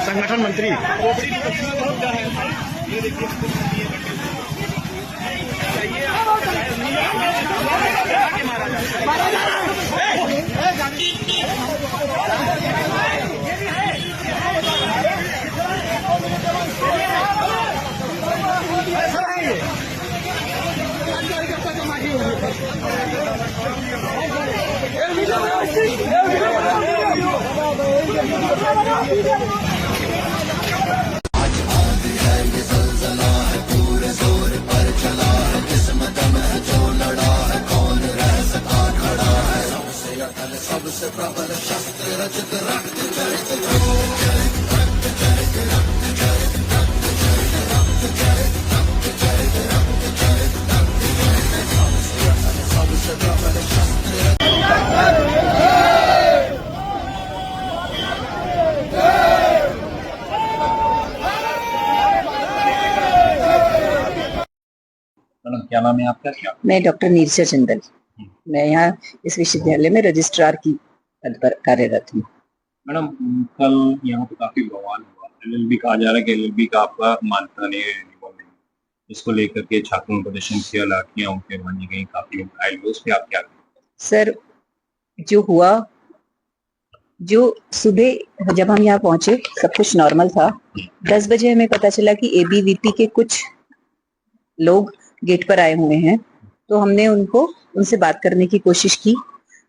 संगठन मंत्री सबसे प्रबल शस्त्र रचित रक्त चरित सबसे प्रबल शस्त्र मैडम क्या नाम है आपका? क्या मैं डॉक्टर नीरजा जिंदल, मैं यहाँ इस विश्वविद्यालय में रजिस्ट्रार की पद पर कार्यरत हूँ। मैडम कल यहाँ पे काफी बवाल हुआ, एलएलबी कहा जा रहा है कि एलएलबी का आपका मानता नहीं है, इसको लेकर के छात्रों ने प्रदर्शन किया, लाठियां उनके मानी गई, काफी घायल हुए, उस पर आप क्या? सर जो हुआ, जो सुबह जब हम यहाँ पहुंचे सब कुछ नॉर्मल था। 10 बजे हमें पता चला कि एबीवीपी के कुछ लोग गेट पर आए हुए हैं, तो हमने उनसे बात करने की कोशिश की।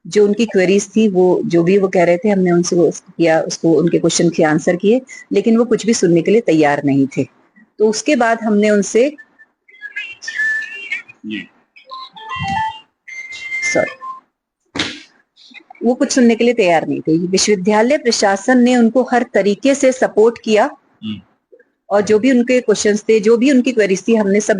जो उनकी क्वेरीज थी, वो जो भी वो कह रहे थे, हमने उनसे उसको उनके क्वेश्चन के आंसर किए, लेकिन वो कुछ भी सुनने के लिए तैयार नहीं थे। तो उसके बाद हमने उनसे वो कुछ सुनने के लिए तैयार नहीं थे। विश्वविद्यालय प्रशासन ने उनको हर तरीके से सपोर्ट किया और जो भी उनके क्वेश्चंस थे, जो भी उनकी क्वेरीज थी, हमने सब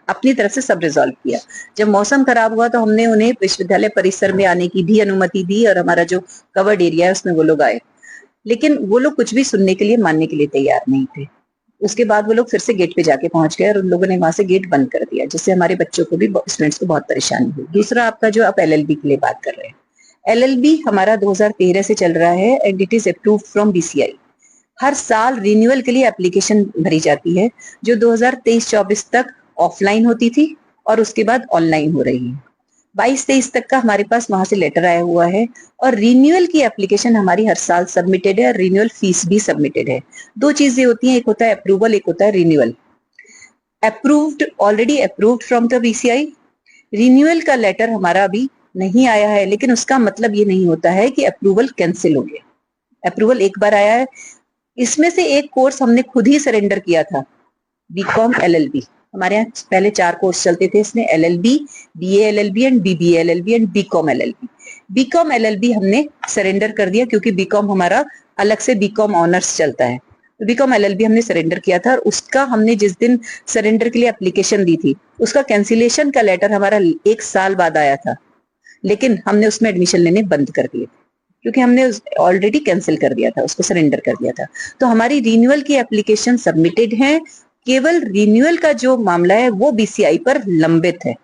अपनी तरफ से सब रिजॉल्व किया। जब मौसम खराब हुआ तो हमने उन्हें विश्वविद्यालय परिसर में आने की भी अनुमति दी और हमारा जो कवर्ड एरिया है उसमें वो लोग आए, लेकिन वो लोग कुछ भी सुनने के लिए, मानने के लिए तैयार नहीं थे। उसके बाद वो लोग फिर से गेट पे जाके पहुंच गए और उन लोगों ने वहां से गेट बंद कर दिया, जिससे हमारे बच्चों को भी, स्टूडेंट्स को बहुत परेशानी हुई। दूसरा आपका जो आप एलएलबी के लिए बात कर रहे हैं, एलएलबी हमारा 2013 से चल रहा है and it is approved from BCI. हर साल रिन्यूअल के लिए एप्लीकेशन भरी जाती है, जो 2023-24 तक ऑफलाइन होती थी और उसके बाद ऑनलाइन हो रही है। 22-23 तक का हमारे पास वहां से लेटर आया हुआ है और रिन्यूअल की एप्लीकेशन हमारी हर साल सबमिटेड है और रिन्यूअल फीस भी सबमिटेड है। 2 चीजें होती हैं, एक होता है अप्रूवल, एक होता है renewal. Approved, already approved from the BCI. Renewal का लेटर हमारा अभी नहीं आया है, लेकिन उसका मतलब ये नहीं होता है कि अप्रूवल कैंसिल हो गया। अप्रूवल एक बार आया है। इसमें से एक कोर्स हमने खुद ही सरेंडर किया था, बीकॉम एलएलबी। हमारे यहाँ पहले 4 कोर्स चलते थे, इसमें LLB, BA LLB and BBA LLB and BCom LLB. BCom LLB हमने सरेंडर कर दिया क्योंकि बीकॉम हमारा अलग से बीकॉम ऑनर्स चलता है। तो बीकॉम एलएलबी हमने सरेंडर किया था और उसका हमने जिस दिन सरेंडर के लिए एप्लीकेशन दी थी, उसका कैंसिलेशन का लेटर हमारा 1 साल बाद आया था, लेकिन हमने उसमें एडमिशन लेने बंद कर दिए क्योंकि हमने ऑलरेडी कैंसिल कर दिया था, उसको सरेंडर कर दिया था। तो हमारी रिन्यूअल की एप्लीकेशन सबमिटेड है, केवल रिन्यूअल का जो मामला है वो बीसीआई पर लंबित है।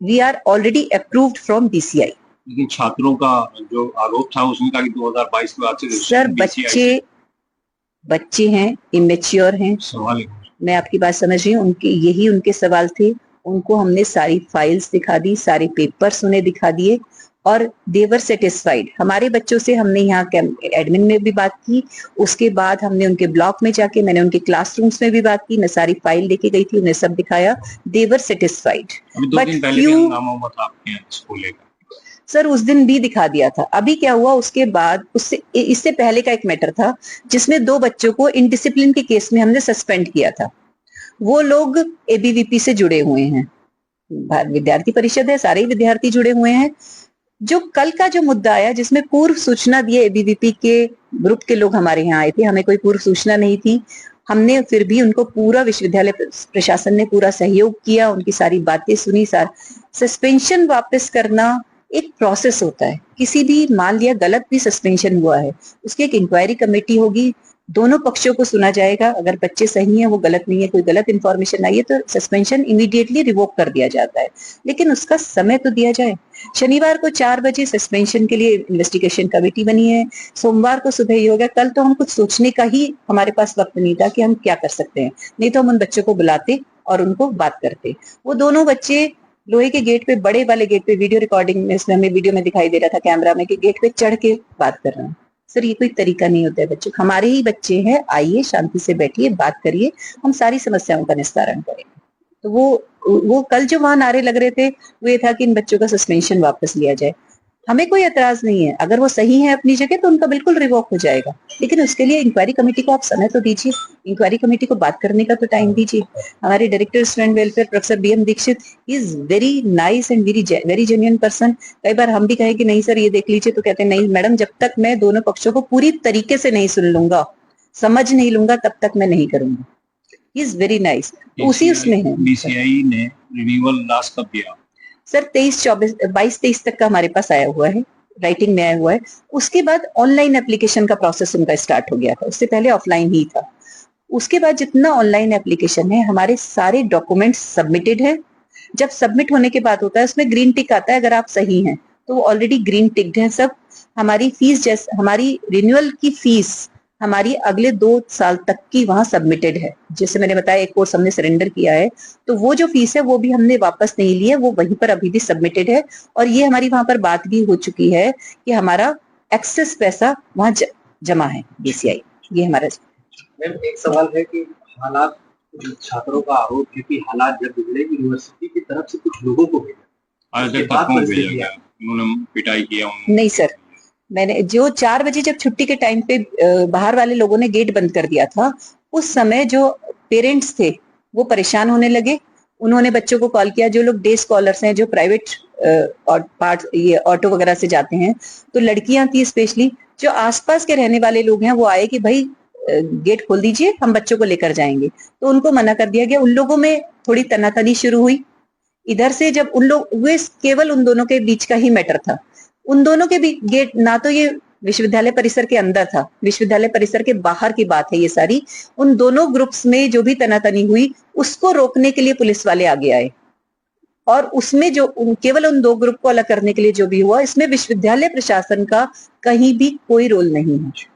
We are already approved from BCI. लेकिन छात्रों का जो आरोप था उसने कहा कि 2022 के बाद से सर बच्चे हैं, इमेच्योर हैं। सवाल मैं आपकी बात समझ रही हूँ, यही उनके सवाल थे। उनको हमने सारी फाइल्स दिखा दी, सारे पेपर्स उन्हें दिखा दिए और दे वर सेटिस्फाइड। हमारे बच्चों से हमने यहाँ एडमिन में भी बात की, उसके बाद हमने उनके ब्लॉक में जाके, मैंने उनके क्लासरूम्स में भी बात की, मैं सारी फाइल लेके गई थी, उन्हें सब दिखाया, दे वर सेटिस्फाइड। बट सर उस दिन भी दिखा दिया था। अभी क्या हुआ उसके बाद, इससे पहले का एक मैटर था जिसमें 2 बच्चों को इनडिसिप्लिन के केस में हमने सस्पेंड किया था। वो लोग एबीवीपी से जुड़े हुए हैं, विद्यार्थी परिषद है, सारे विद्यार्थी जुड़े हुए हैं। जो कल का जो मुद्दा आया जिसमें पूर्व सूचना दिए एबीवीपी के ग्रुप के लोग हमारे यहाँ आए थे, हमें कोई पूर्व सूचना नहीं थी, हमने फिर भी उनको पूरा विश्वविद्यालय प्रशासन ने पूरा सहयोग किया, उनकी सारी बातें सुनी। सस्पेंशन वापस करना एक प्रोसेस होता है, किसी भी मान लिया गलत भी सस्पेंशन हुआ है, उसकी एक इंक्वायरी कमेटी होगी, दोनों पक्षों को सुना जाएगा। अगर बच्चे सही हैं, वो गलत नहीं है, कोई गलत इंफॉर्मेशन आई है तो सस्पेंशन इमीडिएटली रिवोक कर दिया जाता है, लेकिन उसका समय तो दिया जाए। शनिवार को 4 बजे सस्पेंशन के लिए इन्वेस्टिगेशन कमेटी बनी है, सोमवार को सुबह ही हो गया। कल तो हम कुछ सोचने का ही हमारे पास वक्त नहीं था कि हम क्या कर सकते हैं, नहीं तो हम उन बच्चों को बुलाते और उनको बात करते। वो दोनों बच्चे लोहे के गेट पे, बड़े वाले गेट पे, वीडियो रिकॉर्डिंग में इसमें हमें वीडियो में दिखाई दे रहा था कैमरा में कि गेट पे चढ़ के बात कर रहे हैं। सर ये कोई तरीका नहीं होता है बच्चों, हमारे ही बच्चे हैं, आइए शांति से बैठिए, बात करिए, हम सारी समस्याओं का निस्तारण करेंगे। तो वो कल जो वहां नारे लग रहे थे वो ये था कि इन बच्चों का सस्पेंशन वापस लिया जाए। हमें कोई एतराज नहीं है, अगर वो सही है अपनी जगह तो उनका बिल्कुल रिवोक हो जाएगा, लेकिन उसके लिए इंक्वायरी कमेटी को आप समय तो दीजिए, इंक्वायरी कमेटी को बात करने का तो टाइम दीजिए। हमारे director student welfare professor BM Dixit is very nice and very genuine person. कई बार हम भी कहे कि नहीं सर ये देख लीजिए, तो कहते हैं नहीं मैडम, जब तक मैं दोनों पक्षों को पूरी तरीके से नहीं सुन लूंगा, समझ नहीं लूंगा, तब तक मैं नहीं करूंगा। इज वेरी नाइस, उसी उसमें है। BCI ने रिन्यूअल लास्ट कब दिया? सर 22-23 तक का हमारे पास आया हुआ है, राइटिंग में आया हुआ है। उसके बाद ऑनलाइन एप्लीकेशन का प्रोसेस उनका स्टार्ट हो गया था, उससे पहले ऑफलाइन ही था। उसके बाद जितना ऑनलाइन एप्लीकेशन है, हमारे सारे डॉक्यूमेंट्स सबमिटेड है। जब सबमिट होने के बाद होता है उसमें ग्रीन टिक आता है, अगर आप सही हैं तो वो ऑलरेडी ग्रीन टिक्ड है सब। हमारी फीस जैसे हमारी रिन्यूअल की फीस हमारी अगले 2 साल तक की वहां सबमिटेड है। जैसे मैंने बताया एक कोर्स हमने सरेंडर किया है, तो वो जो फीस है वो भी हमने वापस नहीं ली है, वो वहीं पर अभी भी सबमिटेड है। और ये हमारी वहां पर बात भी हो चुकी है कि हमारा एक्सेस पैसा वहां जमा है BCI। ये हमारा। मैम एक सवाल है कि हालात, जो छात्रों का आरोप है कि हालात जब बिगड़े यूनिवर्सिटी की तरफ से कुछ लोगों को भेजा, आज तक कौन भेजा गया? उन्होंने पिटाई किया? नहीं सर, मैंने जो 4 बजे जब छुट्टी के टाइम पे बाहर वाले लोगों ने गेट बंद कर दिया था, उस समय जो पेरेंट्स थे वो परेशान होने लगे। उन्होंने बच्चों को कॉल किया, जो लोग डे स्कॉलर्स हैं, जो प्राइवेट ये ऑटो वगैरह से जाते हैं, तो लड़कियां थी स्पेशली, जो आसपास के रहने वाले लोग हैं वो आए कि भाई गेट खोल दीजिए, हम बच्चों को लेकर जाएंगे। तो उनको मना कर दिया गया। उन लोगों में थोड़ी तनातनी शुरू हुई। इधर से जब उन लोग, वे केवल उन दोनों के बीच का ही मैटर था। उन दोनों के भी गेट, ना तो ये विश्वविद्यालय परिसर के अंदर था, विश्वविद्यालय परिसर के बाहर की बात है ये सारी। उन दोनों ग्रुप्स में जो भी तनातनी हुई, उसको रोकने के लिए पुलिस वाले आगे आए, और उसमें जो केवल उन 2 ग्रुप को अलग करने के लिए जो भी हुआ, इसमें विश्वविद्यालय प्रशासन का कहीं भी कोई रोल नहीं है।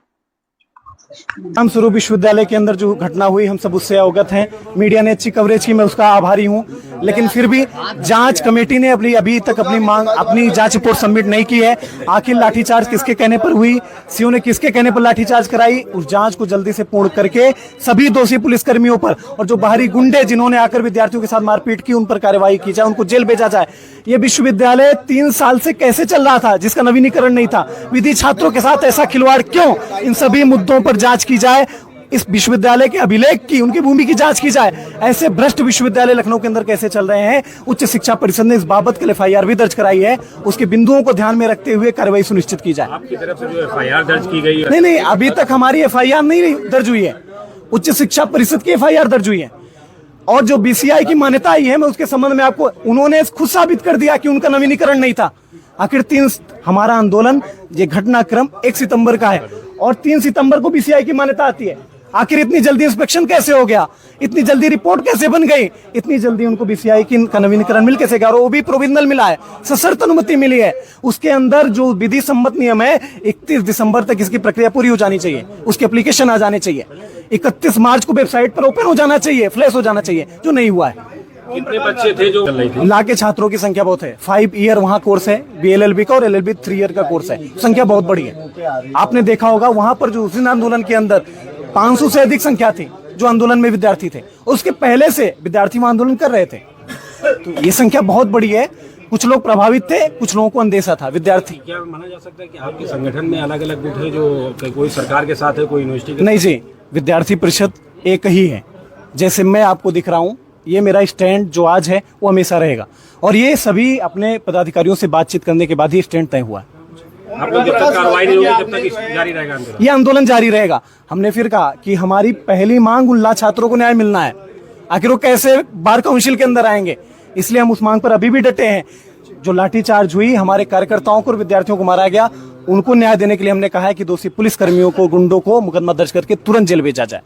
रामस्वरूप विश्वविद्यालय के अंदर जो घटना हुई, हम सब उससे अवगत हैं। मीडिया ने अच्छी कवरेज की, मैं उसका आभारी हूं। लेकिन फिर भी जांच कमेटी ने अभी तक अपनी जांच रिपोर्ट सबमिट नहीं की है। आखिर लाठीचार्ज किसके कहने पर हुई, सीओ ने किसके कहने पर लाठीचार्ज कराई, उस जांच को जल्दी से पूर्ण करके सभी दोषी पुलिसकर्मियों पर और जो बाहरी गुंडे जिन्होंने आकर विद्यार्थियों के साथ मारपीट की, उन पर कार्रवाई की जाए, उनको जेल भेजा जाए। ये विश्वविद्यालय 3 साल से कैसे चल रहा था जिसका नवीनीकरण नहीं था? विधि छात्रों के साथ ऐसा खिलवाड़ क्यों? इन सभी मुद्दों पर जांच की जाए, इस विश्वविद्यालय के अभिलेख की, उनकी भूमि की जांच की जाए। ऐसे भ्रष्ट विश्वविद्यालय लखनऊ के अंदर कैसे चल रहे हैं? उच्च शिक्षा परिषद ने इस बाबत कल FIR भी दर्ज कराई है। उसके बिंदुओं को ध्यान में रखते हुए कार्रवाई सुनिश्चित की जाए। आपकी तरफ से जो FIR दर्ज की गई है? नहीं, अभी तक हमारी FIR नहीं दर्ज हुई है, उच्च शिक्षा परिषद की FIR दर्ज हुई है। और जो BCI की मान्यता आई है, मैं उसके संबंध में आपको, उन्होंने खुद साबित कर दिया कि उनका नवीनीकरण नहीं था। आखिर हमारा आंदोलन, ये घटनाक्रम 1 सितंबर का है और 3 सितंबर को BCI की मान्यता आती है। आखिर इतनी जल्दी इंस्पेक्शन कैसे हो गया? इतनी जल्दी रिपोर्ट कैसे बन गई? इतनी जल्दी उनको BCI की नवीनीकरण मिल कैसे गया? और वो भी प्रोविजनल मिला है, सशर्त अनुमति मिली है। उसके अंदर जो विधि सम्मत नियम है, 31 दिसंबर तक इसकी प्रक्रिया पूरी हो जानी चाहिए, उसके एप्लीकेशन आ जाने चाहिए, 31 मार्च को वेबसाइट पर ओपन हो जाना चाहिए, फ्लैश हो जाना चाहिए, जो नहीं हुआ है। कितने बच्चे थे जो चल रही थी? लाके छात्रों की संख्या बहुत है। 5 ईयर वहाँ कोर्स है BLLB का, और LLB 3 ईयर का कोर्स है। संख्या बहुत बड़ी है। आपने देखा होगा वहां पर जो उस दिन आंदोलन के अंदर 500 से अधिक संख्या थी जो आंदोलन में विद्यार्थी थे। उसके पहले से विद्यार्थी वहां आंदोलन कर रहे थे, तो ये संख्या बहुत बड़ी है। कुछ लोग प्रभावित थे, कुछ लोगों को अंदेशा था। विद्यार्थी, क्या माना जा सकता है कि आपके संगठन में अलग अलग गुट है, जो कोई सरकार के साथ है, कोई यूनिवर्सिटी? नहीं जी, विद्यार्थी परिषद एक ही है। जैसे मैं आपको दिख रहा हूँ, ये मेरा स्टैंड जो आज है वो हमेशा रहेगा, और ये सभी अपने पदाधिकारियों से बातचीत करने के बाद ही स्टैंड तय हुआ है। आप लोग जब तक कार्रवाई नहीं होगी तब तक जारी रहेगा आंदोलन? ये आंदोलन जारी रहेगा। हमने फिर कहा कि हमारी पहली मांग उन छात्रों को न्याय मिलना है। आखिर वो कैसे बार काउंसिल के अंदर आएंगे? इसलिए हम उस मांग पर अभी भी डटे हैं। जो लाठीचार्ज हुई, हमारे कार्यकर्ताओं को और विद्यार्थियों को मारा गया, उनको न्याय देने के लिए हमने कहा है कि दोषी पुलिस कर्मियों को, गुंडों को मुकदमा दर्ज करके तुरंत जेल भेजा जाए।